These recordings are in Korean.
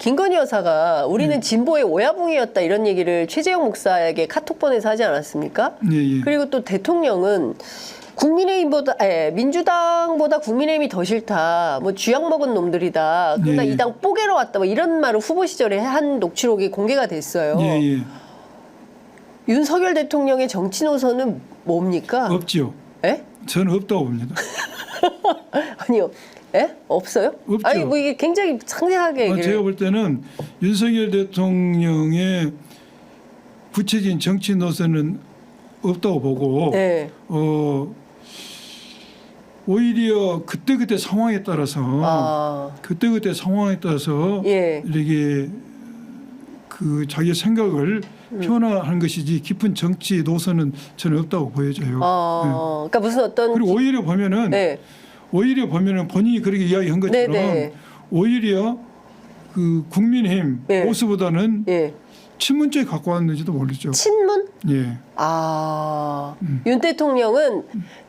김건희 여사가 우리는 진보의 오야붕이었다 이런 얘기를 최재형 목사에게 카톡 보내서 하지 않았습니까? 예. 그리고 또 대통령은 민주당보다 국민의힘이 더 싫다. 뭐 쥐약 먹은 놈들이다. 그러나 예. 이 당 뽀개러 왔다. 뭐 이런 말을 후보 시절에 한 녹취록이 공개가 됐어요. 예. 윤석열 대통령의 정치 노선은 뭡니까? 없지요. 예? 저는 없다고 봅니다. 아니요. 예? 없어요? 없죠. 아니 뭐 이게 굉장히 상세하게 얘기를. 제가 볼 때는 윤석열 대통령의 구체적인 정치 노선은 없다고 보고 네. 오히려 그때그때 상황에 따라서 그때그때 상황에 따라서 예. 이렇게 그 자기 생각을 표현하는 것이지 깊은 정치 노선은 저는 없다고 보여져요. 그러니까 무슨 어떤 그리고 오히려 보면은 네. 본인이 그렇게 이야기한 것처럼 네네. 오히려 그 국민의힘 예. 보수보다는 예. 친문 쪽에 갖고 왔는지도 모르죠. 친문? 예. 윤 대통령은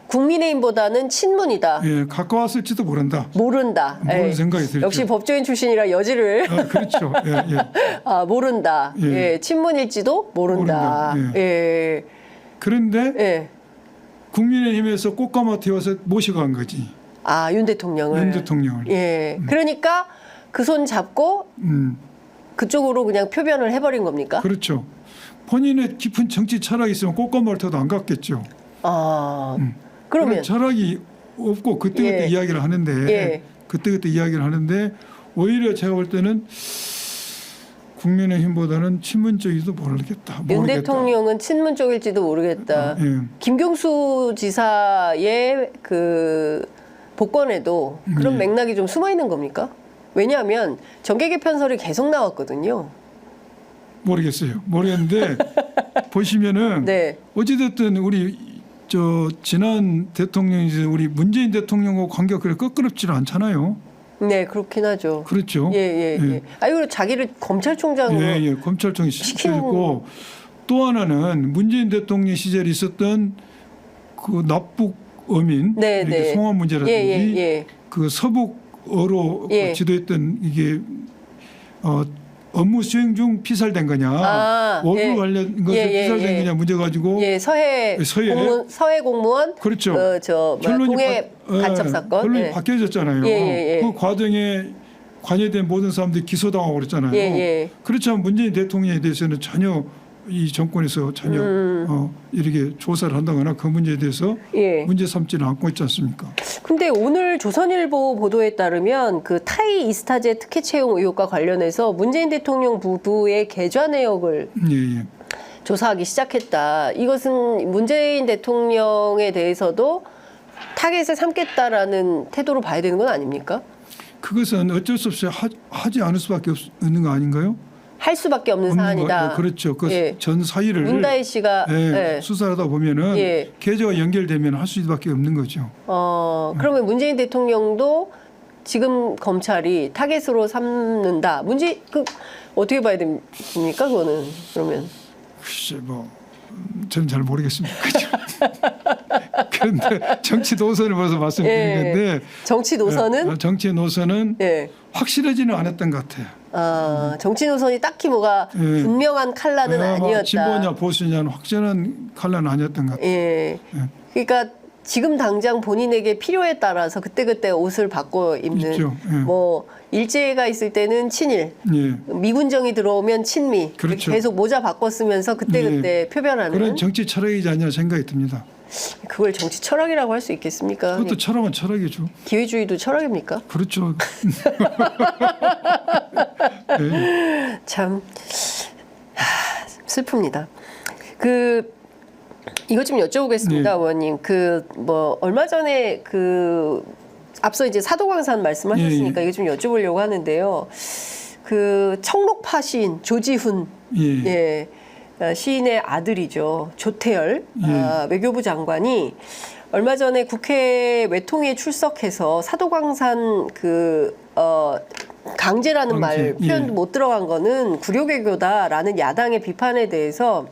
국민의힘보다는 친문이다. 예, 가까웠을지도 모른다. 모른다. 모르는 예. 생각이 들죠. 역시 법조인 출신이라 여지를 그렇죠. 예. 모른다. 예. 예. 친문일지도 모른다. 모른다. 예. 그런데 예. 국민의힘에서 꽃가마 태워서 모셔간 거지. 윤 대통령을. 윤 대통령을. 예. 그러니까 그 손 잡고 그쪽으로 그냥 표변을 해버린 겁니까? 그렇죠. 본인의 깊은 정치 철학이 있으면 꽃가마를 태워도 안 갔겠죠. 그러면 철학이 없고 그때그때 예. 이야기를 하는데 예. 그때그때 이야기를 하는데 오히려 제가 볼 때는 국민의힘보다는 친문 쪽일지도 모르겠다. 윤 대통령은 친문 쪽일지도 모르겠다. 예. 김경수 지사의 그 복권에도 그런 맥락이 좀 숨어 있는 겁니까? 왜냐하면 정계 개편설이 계속 나왔거든요. 모르겠는데 보시면은 네. 어찌됐든 우리 지난 대통령이 우리 문재인 대통령하고 관계가 그렇게 껄끄럽지는 않잖아요. 네, 그렇긴 하죠. 그렇죠. 예. 그리고 자기를 검찰총장으로 검찰총이 시켰고 또 하나는 문재인 대통령 시절에 있었던 그 납북 어민 네. 송환 문제라든지 예. 그 서북어로 예. 지도했던 이게 업무 수행 중 피살된 거냐, 월급 관련 것에 피살된 거냐 문제 가지고 서해 공무원 그렇죠. 동해 간첩 사건 결론이 바뀌어졌잖아요. 예. 그 과정에 관여된 모든 사람들이 기소당하고 그랬잖아요. 예. 그렇지만 문재인 대통령에 대해서는 전혀 이 정권에서 전혀 이렇게 조사를 한다거나 그 문제에 대해서 문제 삼지는 않고 있지 않습니까? 근데 오늘 조선일보 보도에 따르면 그 타이 이스타제 특혜 채용 의혹과 관련해서 문재인 대통령 부부의 계좌 내역을 조사하기 시작했다. 이것은 문재인 대통령에 대해서도 타겟을 삼겠다라는 태도로 봐야 되는 건 아닙니까? 그것은 어쩔 수 없이 하지 않을 수밖에 없는 거 아닌가요? 할 수밖에 없는 사안이다. 그렇죠. 그 전 사이를 문다혜 씨가 수사하다 보면은 계좌가 연결되면 할 수밖에 없는 거죠. 그러면 문재인 대통령도 지금 검찰이 타겟으로 삼는다. 어떻게 봐야 됩니까? 그거는 그러면. 글쎄 저는 잘 모르겠습니다. 그런데 정치 노선을 봐서 말씀드린 건데 정치 노선은 정치 노선은 확실하지는 않았던 것 같아요. 정치 노선이 딱히 뭐가 분명한 칼라는 아니었다. 진보냐 보수냐는 확실한 칼라는 아니었던 것 같아요. 그러니까 지금 당장 본인에게 필요에 따라서 그때그때 옷을 바꿔 입는 있죠. 일제가 있을 때는 친일, 미군정이 들어오면 친미, 그렇죠. 계속 모자 바꿔 쓰면서 그때그때 표변하는 그런 정치 철학이지 않냐 생각이 듭니다. 그걸 정치 철학이라고 할 수 있겠습니까? 그것도 철학은 철학이죠. 기회주의도 철학입니까? 그렇죠. 참 슬픕니다. 이것 좀 여쭤보겠습니다, 의원님. 얼마 전에 앞서 이제 사도광산 말씀하셨으니까 이거 좀 여쭤보려고 하는데요. 청록파 시인 조지훈 시인의 아들이죠. 조태열 외교부 장관이 얼마 전에 국회 외통위에 출석해서 사도광산 강제라는 말 표현 못 들어간 거는 구려외교다라는 야당의 비판에 대해서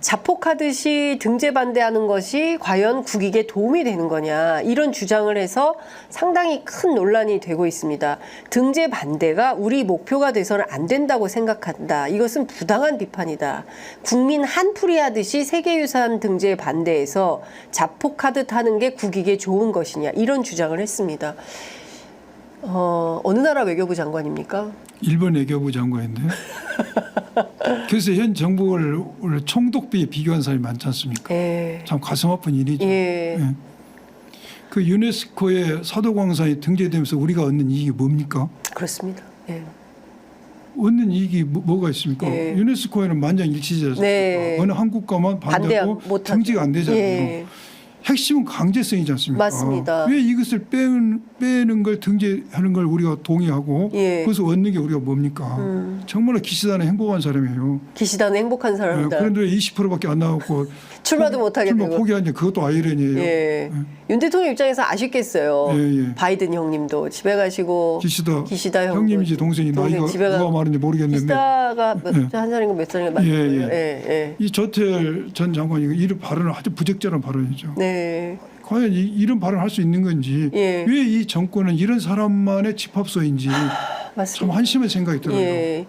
자폭하듯이 등재 반대하는 것이 과연 국익에 도움이 되는 거냐 이런 주장을 해서 상당히 큰 논란이 되고 있습니다. 등재 반대가 우리 목표가 돼서는 안 된다고 생각한다. 이것은 부당한 비판이다. 국민 한풀이 하듯이 세계유산 등재 반대해서 자폭하듯 하는 게 국익에 좋은 것이냐 이런 주장을 했습니다. 어느 나라 외교부 장관입니까? 일본 외교부 장관인데. 그래서 현 정부를 원래 총독비에 비교한 사람이 많지 않습니까? 참 가슴 아픈 일이죠. 예. 그 유네스코의 사도광산이 등재되면서 우리가 얻는 이익이 뭡니까? 그렇습니다. 예. 얻는 이익이 뭐가 있습니까? 유네스코에는 만장일치지 않습니까? 네. 어느 한 국가만 반대하고 등재가 안 되잖아요. 핵심은 강제성이지 않습니까? 맞습니다. 왜 이것을 빼는 걸 등재하는 걸 우리가 동의하고 그래서 얻는 게 우리가 뭡니까? 정말 기시다는 행복한 사람이에요. 기시다는 행복한 사람이다. 그런데 20%밖에 안 나왔고 출마도 못하게 출마 되고. 포기한 게 그것도 아이러니예요. 윤 대통령 입장에서 아쉽겠어요. 바이든 형님도 집에 가시고 기시다 형님이지 동생이 나이가 누가 말인지 모르겠는데 기시다가 한 살인가 몇 살인가 맞고요. 이 조태열 전 장관이 이런 발언은 아주 부적절한 발언이죠. 과연 이런 발언을 할 수 있는 건지 왜 이 정권은 이런 사람만의 집합소인지 참 한심한 생각이 들어요.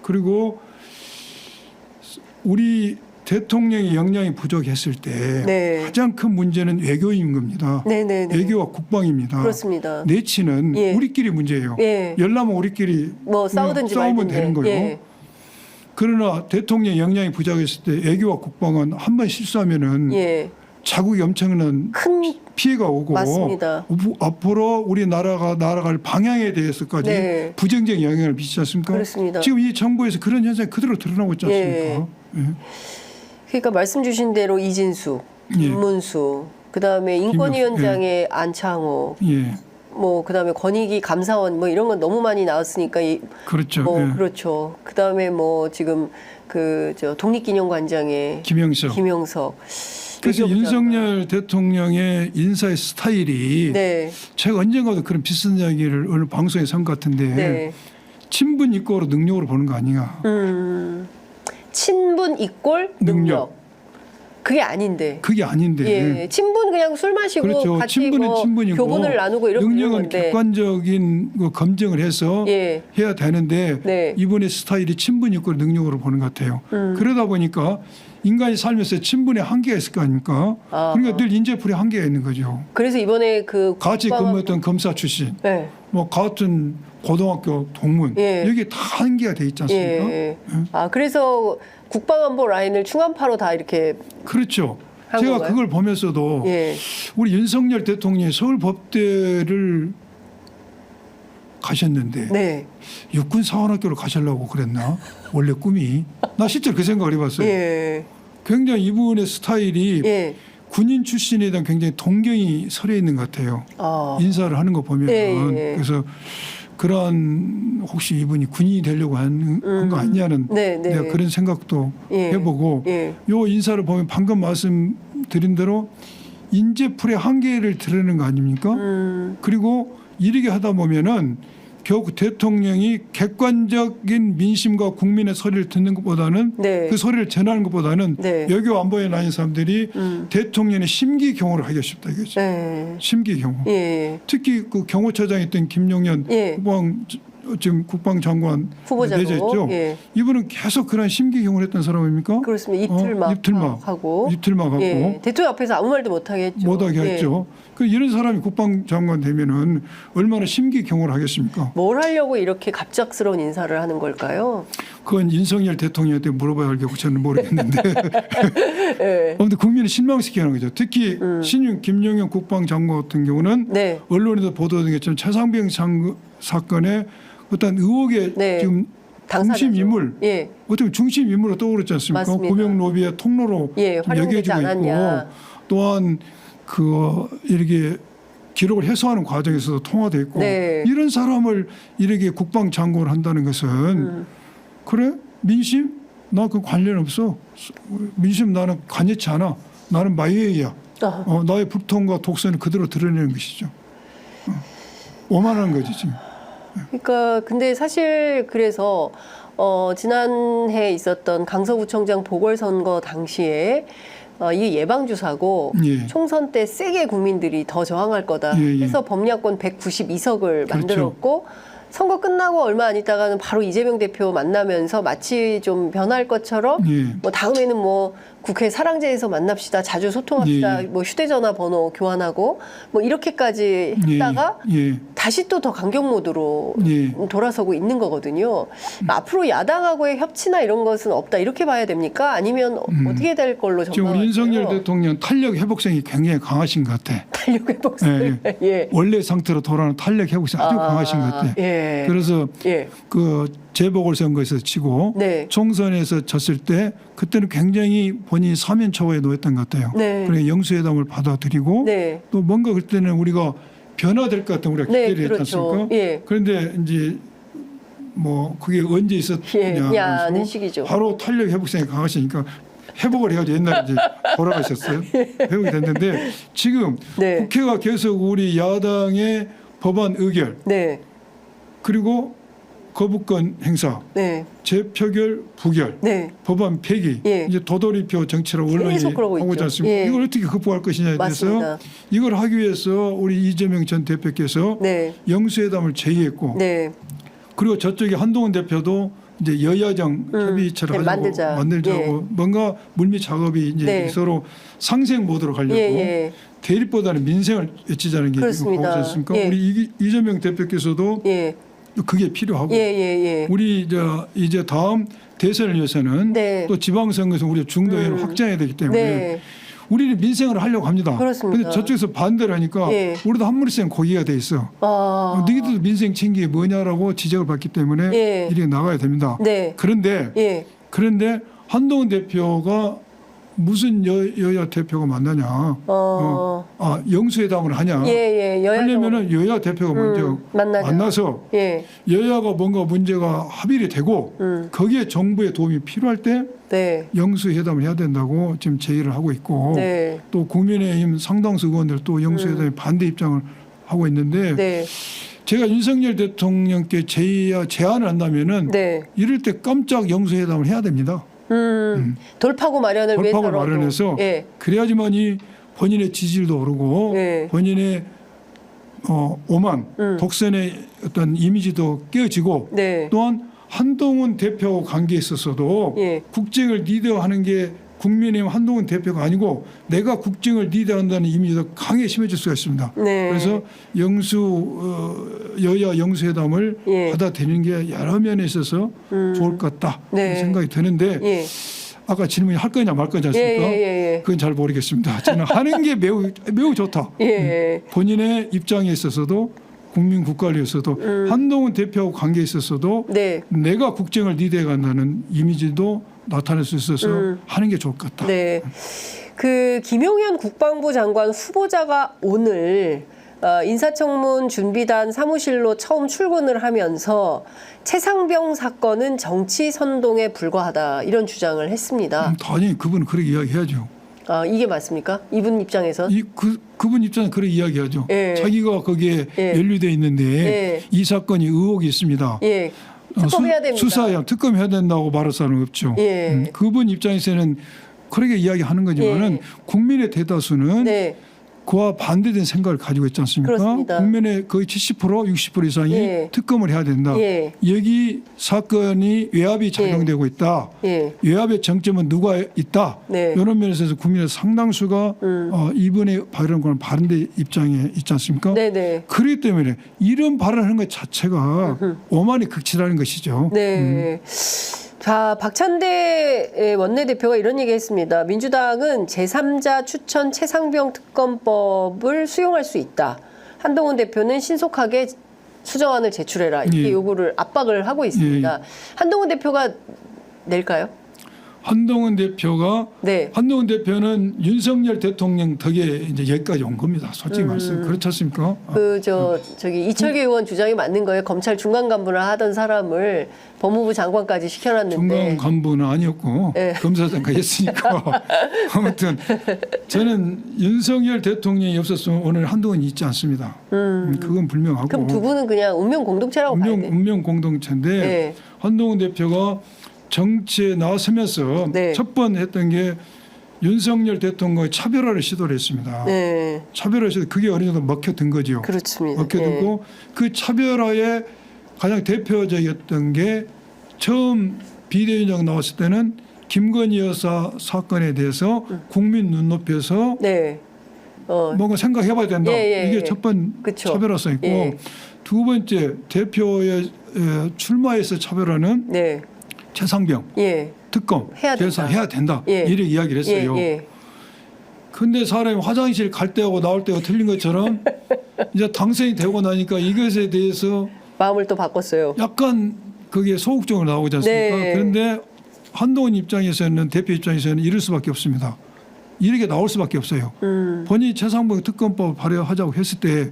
그리고 우리 대통령의 역량이 부족했을 때 가장 큰 문제는 외교인 겁니다. 외교와 국방입니다. 그렇습니다. 내치는 우리끼리 문제예요. 열나면 우리끼리 뭐 싸우면 되는 거예요. 그러나 대통령의 역량이 부족했을 때 외교와 국방은 한 번 실수하면은 자국이 엄청난 큰 피해가 오고 맞습니다. 앞으로 우리 나라가 나아갈 방향에 대해서까지 부정적인 영향을 미치지 않습니까? 그렇습니다. 지금 이 정부에서 그런 현상이 그대로 드러나고 있지 않습니까? 그러니까 말씀 주신 대로 이진숙, 김문수, 그다음에 인권위원장의 안창호, 뭐 그다음에 권익위 감사원 뭐 이런 건 너무 많이 나왔으니까 그렇죠. 그렇죠. 그다음에 뭐 지금 그 독립기념관장의 김영석. 그래서 윤석열 대통령의 인사의 스타일이 제가 언젠가도 그런 비슷한 이야기를 어느 방송에서 한 것 같은데 친분 이꼴로 능력으로 보는 거 아니냐. 친분 이꼴 능력. 그게 아닌데. 친분 그냥 술 마시고 그렇죠. 같이 친분은 뭐 친분이고 교분을 나누고 이런 능력은 건데. 객관적인 검증을 해서 해야 되는데 이번의 스타일이 친분 이꼴 능력으로 보는 것 같아요. 그러다 보니까 인간이 살면서 친분의 한계가 있을 거 아닙니까? 그러니까 늘 인재풀이 한계가 있는 거죠. 그래서 이번에 그 같이 근무했던 검사 출신, 뭐 같은 고등학교 동문 여기 다 한계가 돼 있지 않습니까? 그래서 국방안보 라인을 충암파로 다 이렇게 그렇죠. 제가 건가요? 그걸 보면서도 우리 윤석열 대통령이 서울법대를 가셨는데 육군사관학교를 가시려고 그랬나? 원래 꿈이. 나 실제로 그 생각을 해봤어요. 굉장히 이분의 스타일이 군인 출신에 대한 굉장히 동경이 서려 있는 것 같아요. 인사를 하는 거 보면. 그래서 그런 혹시 이분이 군인이 되려고 한 거 아니냐는 내가 그런 생각도 해보고 요 인사를 보면 방금 말씀드린 대로 인재풀의 한계를 드러내는 거 아닙니까? 그리고 이렇게 하다 보면은 결국 대통령이 객관적인 민심과 국민의 소리를 듣는 것보다는 그 소리를 전하는 것보다는 외교 안보에 나인 사람들이 대통령의 심기경호를 하기 쉽다 이거죠. 심기경호. 특히 그 경호처장이었던 김용현 지금 국방장관 내졌죠. 이분은 계속 그런 심기경호를 했던 사람입니까? 그렇습니다. 입틀막하고 대통령 앞에서 아무 말도 못하게 했죠. 못하게 했죠. 그 이런 사람이 국방장관 되면은 얼마나 심기경호를 하겠습니까? 뭘 하려고 이렇게 갑작스러운 인사를 하는 걸까요? 그건 윤석열 대통령한테 물어봐야 알겠고 저는 모르겠는데 아무튼 국민을 실망시키는 거죠. 특히 신임 김용현 국방장관 같은 경우는 언론에서 보도된 것처럼 최상병 사건에 어떤 의혹의 지금 중심 인물, 어떻게 중심 인물로 떠오르지 않습니까? 고명 로비의 통로로 여겨지고 있고 또한 이렇게 기록을 해소하는 과정에서도 통화돼 있고 이런 사람을 이렇게 국방장관을 한다는 것은 그래 민심 나 그 관련 없어. 민심 나는 관여치 않아. 나는 마이웨이야. 나의 불통과 독선을 그대로 드러내는 것이죠. 오만한 거지 지금. 그러니까 근데 사실 그래서 지난해 있었던 강서구청장 보궐선거 당시에 이게 예방주사고 예. 총선 때 세게 국민들이 더 저항할 거다 해서 범야권 192석을 만들었고 선거 끝나고 얼마 안 있다가는 바로 이재명 대표 만나면서 마치 좀 변할 것처럼 뭐 다음에는 뭐 국회 사랑제에서 만납시다. 자주 소통합시다. 뭐 휴대전화 번호 교환하고 뭐 이렇게까지 했다가 다시 또 더 강경 모드로 돌아서고 있는 거거든요. 앞으로 야당하고의 협치나 이런 것은 없다. 이렇게 봐야 됩니까? 아니면 어떻게 될 걸로 지금 전망하세요? 윤석열 대통령 탄력 회복성이 굉장히 강하신 것 같아. 탄력 회복성. 예. 원래 상태로 돌아오는 탄력 회복성이 아주 강하신 것 같아. 예. 그래서 그 재보궐선거에서 치고 총선에서 졌을 때 그때는 굉장히 본인이 사면 초과에 놓였던 것 같아요. 그러니까 영수회담을 받아들이고 또 뭔가 그때는 우리가 변화될 것 같은 우리가 기대를 했지 않습니까? 그런데 이제 뭐 그게 언제 있었냐 시기죠. 바로 탄력 회복성이 강하시니까 회복을 해가지고 옛날에 이제 돌아가셨어요. 회복이 됐는데 지금 국회가 계속 우리 야당의 법안 의결 그리고 거부권 행사, 재표결, 부결, 법안 폐기, 이제 도돌이표 정치라고 언론이 하고 있지 않습니까? 이걸 어떻게 극복할 것이냐에 대해서 이걸 하기 위해서 우리 이재명 전 대표께서 영수회담을 제의했고, 그리고 저쪽에 한동훈 대표도 이제 여야정 협의체를 만들자고 뭔가 물밑 작업이 이제 서로 상생 모드로 가려고 대립보다는 민생을 외치자는 게 지금 하고 있지 않습니까? 우리 이재명 대표께서도 그게 필요하고 우리 이제 다음 대선을 위해서는 또 지방선거에서 우리가 중도회를 확장해야 되기 때문에 우리는 민생을 하려고 합니다. 그런데 저쪽에서 반대를 하니까 우리도 한무리생 고기가 돼 있어. 너희들도 민생 챙기기 뭐냐라고 지적을 받기 때문에 이렇게 나가야 됩니다. 그런데 한동훈 대표가 무슨 여야 대표가 만나냐? 영수회담을 하냐? 하려면은 여야 대표가 먼저 만나서 여야가 뭔가 문제가 합의가 되고 거기에 정부의 도움이 필요할 때 영수회담을 해야 된다고 지금 제의를 하고 있고 또 국민의힘 상당수 의원들도 영수회담에 반대 입장을 하고 있는데 제가 윤석열 대통령께 제안을 한다면은 이럴 때 깜짝 영수회담을 해야 됩니다. 돌파구 마련을 마련해서 그래야지만이 본인의 지지율도 오르고 본인의 오만 독선의 어떤 이미지도 깨어지고 또한 한동훈 대표 관계에 있어서도 국정을 리더하는 게 국민의힘 한동훈 대표가 아니고 내가 국정을 리더한다는 이미지도 강하게 심해질 수가 있습니다. 그래서 여야 영수회담을 받아들이는 게 여러 면에 있어서 좋을 것 같다 생각이 드는데 아까 질문이 할 거냐 말 거냐 했습니까? 그건 잘 모르겠습니다. 저는 하는 게 매우 좋다. 본인의 입장에 있어서도 국민 국가를 위해서도 한동훈 대표하고 관계에 있어서도 내가 국정을 리드해 간다는 이미지도 나타낼 수 있어서 하는 게 좋을 것 같다. 그 김용현 국방부 장관 후보자가 오늘 인사청문 준비단 사무실로 처음 출근을 하면서 최상병 사건은 정치 선동에 불과하다 이런 주장을 했습니다. 당연히 그분은 그렇게 이야기해야죠. 이게 맞습니까? 이분 입장에서? 그분 입장에서 그렇게 이야기하죠. 자기가 거기에 연루되어 있는데 이 사건이 의혹이 있습니다. 특검해야 됩니다. 수사해야 특검해야 된다고 말할 사람은 없죠. 그분 입장에서는 그렇게 이야기하는 거지만은 국민의 대다수는 그와 반대된 생각을 가지고 있지 않습니까? 그렇습니다. 국민의 거의 70% 60% 이상이 특검을 해야 된다. 여기 사건이 외압이 작용되고 있다. 외압의 정점은 누가 있다. 이런 면에서 국민의 상당수가 이번에 발언과는 반대 입장에 있지 않습니까? 그렇기 때문에 이런 발언하는 것 자체가 오만이 극치라는 것이죠. 자, 박찬대 원내대표가 이런 얘기했습니다. 민주당은 제3자 추천 최상병 특검법을 수용할 수 있다. 한동훈 대표는 신속하게 수정안을 제출해라. 이렇게 요구를 압박을 하고 있습니다. 한동훈 대표가 낼까요? 한동훈 대표가 네. 한동훈 대표는 윤석열 대통령 덕에 이제 여기까지 온 겁니다. 솔직히 말씀 그렇지 않습니까? 저기 이철규 의원 주장이 맞는 거예요. 검찰 중간 간부를 하던 사람을 법무부 장관까지 시켜놨는데 중간 간부는 아니었고 네. 검사장까지 했으니까 아무튼 저는 윤석열 대통령이 없었으면 오늘 한동훈이 있지 않습니다. 그건 분명하고. 그럼 두 분은 그냥 운명 공동체라고 봐야 돼요. 운명 공동체인데 네. 한동훈 대표가 정치에 나서면서 네. 첫 번 했던 게 윤석열 대통령의 차별화를 시도를 했습니다. 네. 차별화 시도 그게 어느 정도 먹혀든 거죠. 그렇습니다. 먹혀들고 그 차별화의 가장 대표적이었던 게 처음 비대위원장 나왔을 때는 김건희 여사 사건에 대해서 국민 눈높이에서 네. 뭔가 생각해봐야 된다. 이게 첫 번 차별화성이고 두 번째 대표의 출마해서 차별화는 네. 최상병 특검 해야 된다. 이렇게 이야기를 했어요. 근데 사람이 화장실 갈 때하고 나올 때가 틀린 것처럼 이제 당선이 되고 나니까 이것에 대해서 마음을 또 바꿨어요. 약간 그게 소극적으로 나오지 않습니까? 네. 그런데 한동훈 입장에서는 대표 입장에서는 이럴 수밖에 없습니다. 이렇게 나올 수밖에 없어요. 본인이 최상병 특검법 발의하자고 했을 때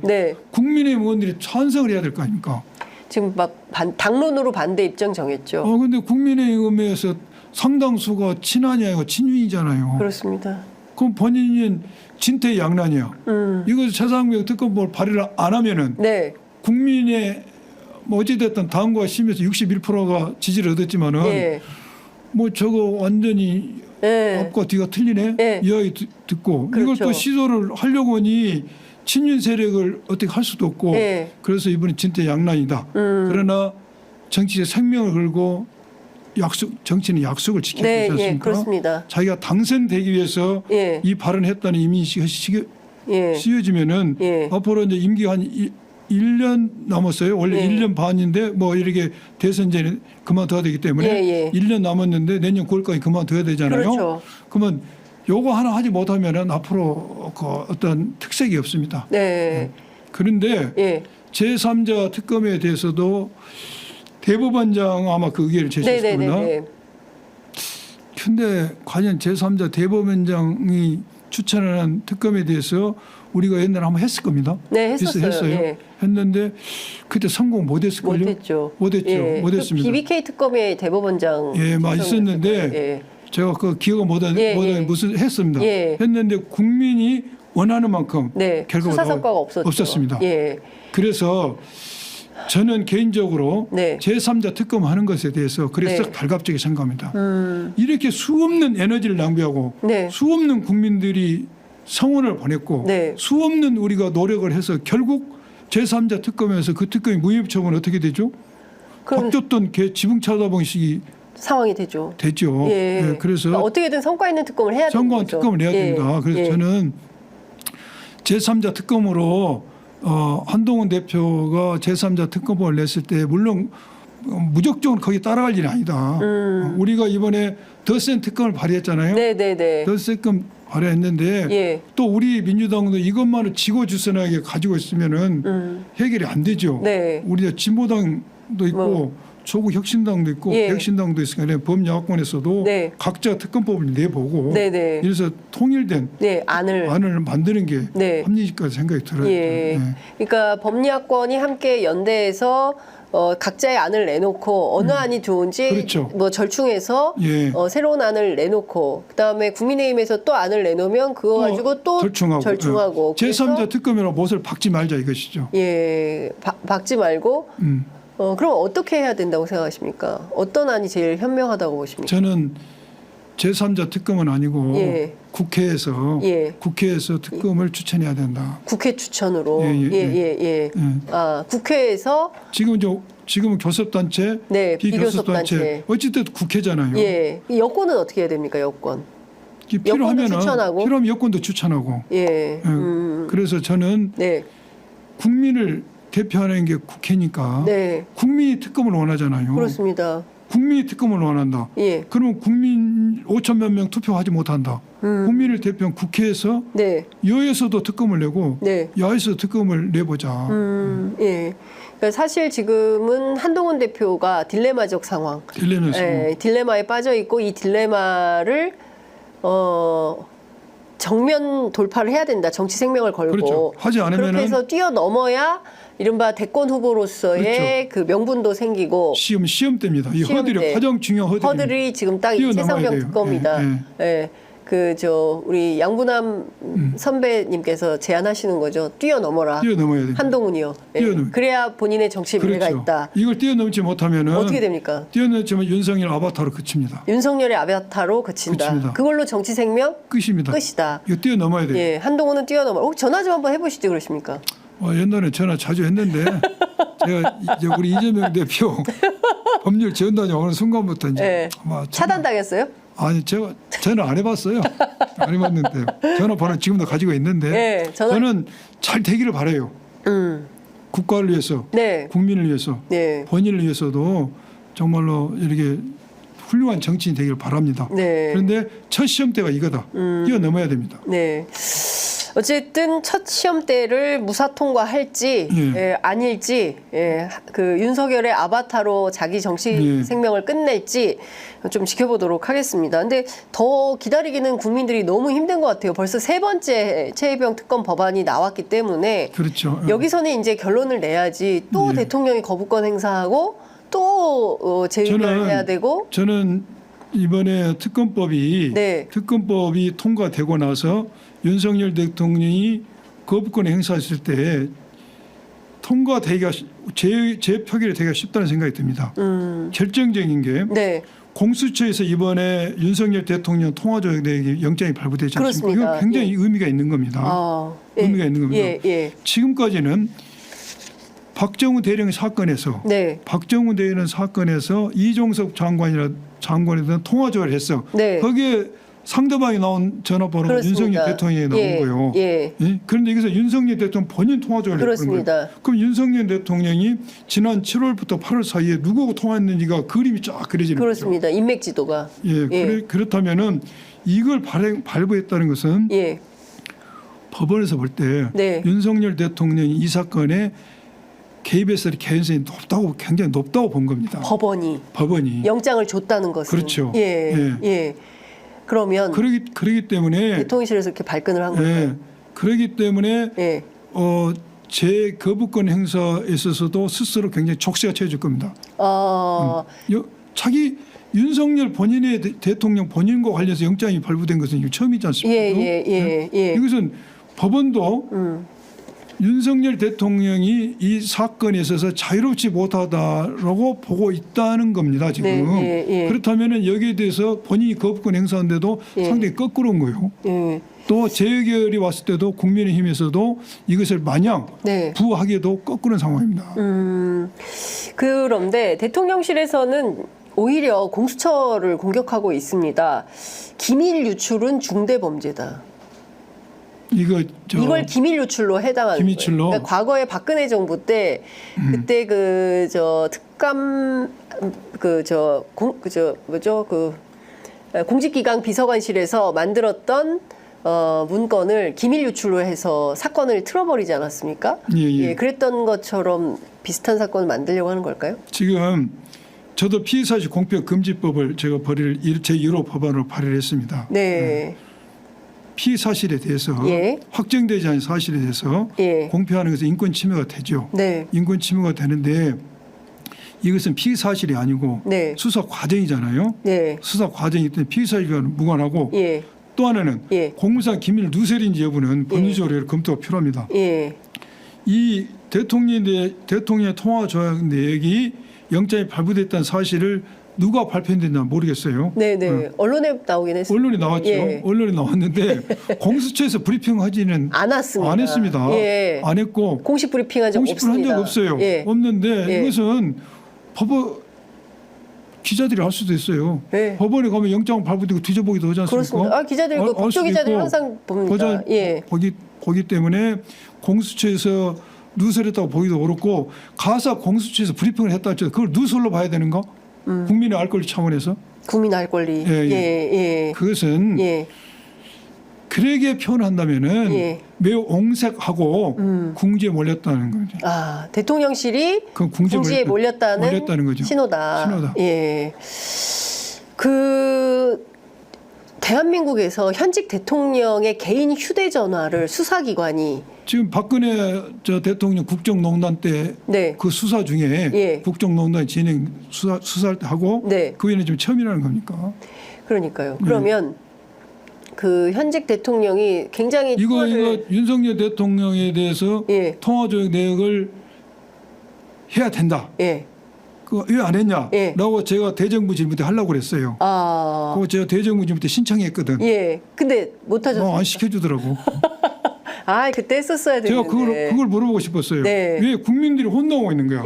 국민의힘 의원들이 찬성을 해야 될 거 아닙니까? 지금 막 당론으로 반대 입장 정했죠. 근데 국민의힘에서 상당수가 친한이 아니고 친윤이잖아요. 그렇습니다. 그럼 본인은 진퇴양난이야. 이거 최상병 특검법을 발의를 안 하면은 국민의 뭐 어찌됐든 당과 심에서 61%가 지지를 얻었지만은 뭐 저거 완전히 앞과 뒤가 틀리네 이야기 듣고 이걸 또 시도를 하려고 하니 친윤 세력을 어떻게 할 수도 없고 그래서 이번에 진퇴양난이다. 그러나 정치적 생명을 걸고 정치는 약속을 지켜야 되지 않습니까? 그렇습니다. 자기가 당선되기 위해서 이 발언을 했다는 이미지가 씌워지면은 앞으로 이제 임기가 한 1년 남았어요. 원래 1년 반인데 뭐 이렇게 대선 전에 그만둬야 되기 때문에 1년 남았는데 내년 9월까지 그만둬야 되잖아요. 그러면 요거 하나 하지 못하면은 앞으로 그 어떤 특색이 없습니다. 그런데 제3자 특검에 대해서도 대법원장 아마 그 의견을 제시했을 겁니다. 근데 과연 제3자 대법원장이 추천하는 특검에 대해서 우리가 옛날에 한번 했을 겁니다. 했어요. 했는데 그때 성공 못했을걸요? 못했습니다. BBK 특검의 대법원장 있었는데 제가 그 기억을 무슨 했습니다. 했는데 국민이 원하는 만큼 결과가 수사 성과가 없었습니다. 그래서 저는 개인적으로 제3자 특검하는 것에 대해서 그래서 달갑적이 생각합니다. 이렇게 수없는 에너지를 낭비하고 수없는 국민들이 성원을 보냈고 수없는 우리가 노력을 해서 결국 제3자 특검에서 그 특검이 무혐의처분은 어떻게 되죠? 바뀌었던 지붕 쳐다보기식이 상황이 되죠. 그래서 그러니까 어떻게든 성과 있는 특검을 해야 되는 거죠. 특검을 해야 됩니다. 그래서 저는 제3자 특검으로 한동훈 대표가 제3자 특검법을 냈을 때 물론 무적적으로 거기 따라갈 일이 아니다. 우리가 이번에 더 센 특검을 발의했잖아요. 더 센 특검 발의했는데 또 우리 민주당도 이것만을 지고주선하게 가지고 있으면은 해결이 안 되죠. 우리 진보당도 있고 조국 혁신당도 있고 백신당도 있으니까 법야권에서도 각자 특검법을 내보고 그래서 통일된 안을 만드는 게 합리적이라고 생각이 들어요. 그러니까 법야권이 함께 연대해서 각자의 안을 내놓고 어느 안이 좋은지 뭐 절충해서 새로운 안을 내놓고 그다음에 국민의힘에서 또 안을 내놓으면 그거 가지고 또 절충하고 제3자 특검이라고 못을 박지 말자 이것이죠. 박지 말고 그럼 어떻게 해야 된다고 생각하십니까? 어떤 안이 제일 현명하다고 보십니까? 저는 제3자 특검은 아니고 국회에서 특검을 추천해야 된다. 국회 추천으로. 국회에서 지금은 교섭단체, 비교섭단체 어쨌든 국회잖아요. 여권은 어떻게 해야 됩니까? 여권. 필요하면 여권도 추천하고. 그래서 저는 국민을 대표하는 게 국회니까 국민이 특검을 원하잖아요. 그렇습니다. 국민이 특검을 원한다. 예. 그러면 국민 5천만 명 투표하지 못한다. 국민을 대표한 국회에서 네. 여에서도 특검을 내고 네. 야에서도 특검을 내보자. 예. 그러니까 사실 지금은 한동훈 대표가 딜레마적 상황. 딜레마에 빠져 있고 이 딜레마를 정면 돌파를 해야 된다. 정치 생명을 걸고. 그렇죠. 하지 않으면은 그렇게 해서 뛰어넘어야 이른바 대권 후보로서의 그 명분도 생기고 시험 때입니다. 이 허들이 가장 중요한 허들이 지금 딱 이 최상병 특검이다. 예. 우리 양부남 선배님께서 제안하시는 거죠. 뛰어넘어야 돼요. 한동훈이요. 그래야 본인의 정치 미래가 있다. 이걸 뛰어넘지 못하면은 어떻게 됩니까? 뛰어넘지만 윤석열 아바타로 그칩니다. 윤석열의 아바타로 그친다. 그걸로 정치 생명 끝입니다. 끝이다. 이거 뛰어넘어야 돼요. 예, 한동훈은 뛰어넘어. 혹시 전화 좀 한번 해보시죠, 그러십니까? 옛날에 전화 자주 했는데 제가 이제 우리 이재명 대표 법률 지원단이 어느 순간부터 이제 아마 차단당했어요? 아니 제가 전화 안 해봤어요. 안 해봤는데 전화번호 지금도 가지고 있는데 저는 잘 되기를 바라요. 국가를 위해서, 국민을 위해서, 본인을 위해서도 정말로 이렇게 훌륭한 정치인이 되기를 바랍니다. 그런데 첫 시험대가 이거다. 뛰어넘어야 됩니다. 어쨌든 첫 시험대를 무사 통과할지 아닐지 그 윤석열의 아바타로 자기 정치 생명을 끝낼지 좀 지켜보도록 하겠습니다. 근데 더 기다리기는 국민들이 너무 힘든 것 같아요. 벌써 세 번째 최혜병 특검 법안이 나왔기 때문에 그렇죠. 여기서는 이제 결론을 내야지 또 대통령이 거부권 행사하고 또 재의결을 해야 되고 저는 이번에 특검법이 통과되고 나서 윤석열 대통령이 거부권 행사했을 때 통과되기가 재표결이 되기가 쉽다는 생각이 듭니다. 결정적인 게 공수처에서 이번에 윤석열 대통령 통화조약에 영장이 발부되지 않습니까? 이거 굉장히 의미가 있는 겁니다. 의미가 있는 겁니다. 지금까지는 박정우 대령 사건에서 박정우 대령 사건에서 이종석 장관이든 통화조약을 했어. 거기에 상대방이 나온 전화번호가 윤석열 대통령이 나온 거예요. 그런데 여기서 윤석열 대통령 본인 통화조약을 했는 거예요. 그럼 윤석열 대통령이 지난 7월부터 8월 사이에 누구하고 통화했는지가 그림이 쫙 그려지는 거죠. 그렇습니다. 인맥 지도가. 그렇다면은 이걸 발부했다는 것은 법원에서 볼 때 윤석열 대통령이 이 사건에 개입했을 개연성이 굉장히 높다고 본 겁니다. 법원이 영장을 줬다는 것은. 그렇죠. 그러면 그러기 때문에 대통령실에서 이렇게 발끈을 한 거예요. 그러기 때문에 제 거부권 행사에 있어서도 스스로 굉장히 족쇄가 채워질 겁니다. 자기 윤석열 본인의 대통령 본인과 관련해서 영장이 발부된 것은 이거 처음이지 않습니까? 이것은 법원도 윤석열 대통령이 이 사건에 있어서 자유롭지 못하다라고 보고 있다는 겁니다. 지금. 그렇다면 여기에 대해서 본인이 거부권 행사하는데도 상당히 거꾸로인 거예요. 또 재의결이 왔을 때도 국민의힘에서도 이것을 마냥 부하기에도 거꾸로는 상황입니다. 그런데 대통령실에서는 오히려 공수처를 공격하고 있습니다. 기밀 유출은 중대범죄다. 이걸 기밀 유출로 해당하는 거예요. 그러니까 과거에 박근혜 정부 때 그때 특감 공직기강 비서관실에서 만들었던 문건을 기밀 유출로 해서 사건을 틀어버리지 않았습니까? 그랬던 것처럼 비슷한 사건을 만들려고 하는 걸까요? 지금 저도 피의사실 공표금지법을 제가 제1호 법안으로 발의를 했습니다. 피의 사실에 대해서 확정되지 않은 사실에 대해서 공표하는 것은 인권 침해가 되죠. 인권 침해가 되는데 이것은 피의 사실이 아니고 수사 과정이잖아요. 수사 과정이기 때문에 피의 사실과는 무관하고 또 하나는 공무상 기밀 누설인지 여부는 법률적으로 검토가 필요합니다. 이 대통령의 통화 조약 내역이 영장이 발부됐다는 사실을 누가 발표했는지 모르겠어요. 언론에 나오긴 했습니다. 언론이 나왔죠. 언론이 나왔는데 공수처에서 브리핑하지는 안 했습니다. 안 했고 공식 브리핑한 적 없습니다. 한 적 없어요. 없는데 이것은 기자들이 알 수도 있어요. 법원에 가면 영장 발부되고 뒤져보기도 하지 않습니까? 그렇습니다. 기자들이 법조 기자들이 항상 봅니다. 보기 때문에 공수처에서 누설했다고 보기도 어렵고 가사 공수처에서 브리핑을 했다 할지라도 그걸 누설로 봐야 되는가? 국민의 알 권리 차원에서. 국민 알 권리. 예, 예. 예. 그것은 예. 그러게 표현한다면은 예. 매우 옹색하고 궁지에 몰렸다는 거죠. 아, 대통령실이 그 궁지에 몰렸다는 거죠. 신호다. 예. 그 대한민국에서 현직 대통령의 개인 휴대전화를 수사기관이 지금 박근혜 대통령 국정농단 때 그 수사 중에 예. 국정농단 진행 수사할 때 하고 그 위에는 지금 처음이라는 겁니까? 그러니까요. 그러면 그 현직 대통령이 굉장히 이거 윤석열 대통령에 대해서 통화 조약 내역을 해야 된다. 그 왜 안 했냐? 라고 제가 대정부 질문 때 하려고 그랬어요. 그거 제가 대정부 질문 때 신청했거든. 근데 못 하셨어요. 안 시켜주더라고. 아, 그때 했었어야 되는데. 제가 그걸 물어보고 싶었어요. 왜 국민들이 혼나고 있는 거야?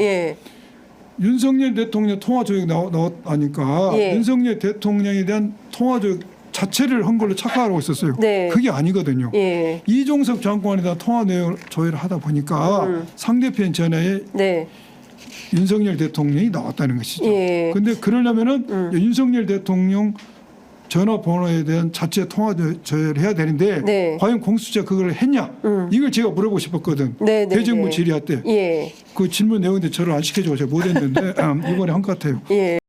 윤석열 대통령 통화 조약 나왔다니까 윤석열 대통령에 대한 통화 조약 자체를 한 걸로 착각하고 있었어요. 그게 아니거든요. 이종석 장관에 대한 통화 내용을 조회를 하다 보니까 상대편 전화에 윤석열 대통령이 나왔다는 것이죠. 그런데 그러려면은 윤석열 대통령 전화번호에 대한 자체 통화 조회를 해야 되는데 과연 공수처가 그걸 했냐? 이걸 제가 물어보고 싶었거든. 대정부 질의할 때. 그 질문 내용인데 저를 안 시켜주고 제가 못 했는데 이번에 한 것 같아요.